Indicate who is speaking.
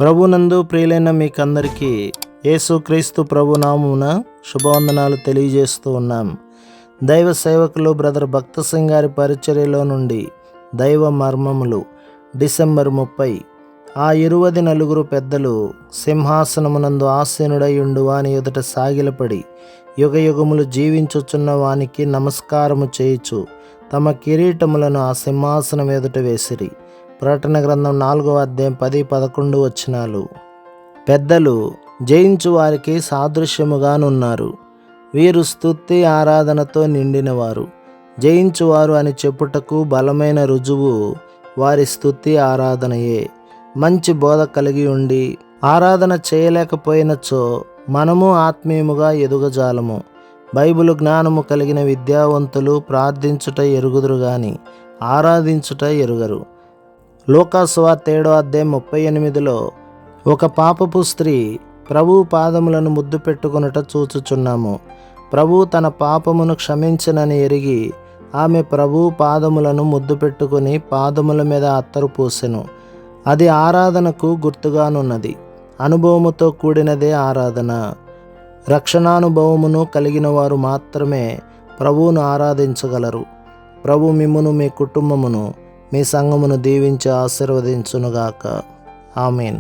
Speaker 1: ప్రభునందు ప్రియులైన మీకందరికీ యేసుక్రీస్తు ప్రభు నామమున శుభవందనాలు తెలియజేస్తూ ఉన్నాం. దైవ సేవకులు బ్రదర్ భక్త సింగ్ గారి పరిచర్యలో నుండి దైవ మర్మములు డిసెంబర్ 30. ఆ 24 పెద్దలు సింహాసనమునందు ఆసీనుడై ఉండు వాని ఎదుట సాగిలపడి యుగయుగములు జీవించుచున్న వానికి నమస్కారము చేయుచు తమ కిరీటములను ఆ సింహాసనం ఎదుట వేసిరి. ప్రకటన గ్రంథం 4వ అధ్యాయం 10-11 వచనాలు. పెద్దలు జయించు వారికి సాదృశ్యముగానున్నారు. వీరు స్తుతి ఆరాధనతో నిండినవారు. జయించువారు అని చెప్పుటకు బలమైన రుజువు వారి స్తుతి ఆరాధనయే. మంచి బోధ కలిగి ఉండి ఆరాధన చేయలేకపోయినచో మనము ఆత్మీయముగా ఎదుగజాలము. బైబిలు జ్ఞానము కలిగిన విద్యావంతులు ప్రార్థించుట ఎరుగుదురు గాని ఆరాధించుట ఎరుగరు. లూకాసు వార్త 7వ అధ్యాయం 38లో ఒక పాపపు స్త్రీ ప్రభువు పాదములను ముద్దు పెట్టుకొనుట చూచుచున్నాము. ప్రభువు తన పాపమును క్షమించనని ఎరిగి ఆమె ప్రభువు పాదములను ముద్దు పెట్టుకుని పాదముల మీద అత్తరు పూసెను. అది ఆరాధనకు గుర్తుగానున్నది. అనుభవముతో కూడినదే ఆరాధన. రక్షణానుభవమును కలిగిన వారు మాత్రమే ప్రభువును ఆరాధించగలరు. ప్రభు మిమ్మును, మీ కుటుంబమును, మీ సంఘమును దీవించి ఆశీర్వదించునుగాక. ఆమేన్.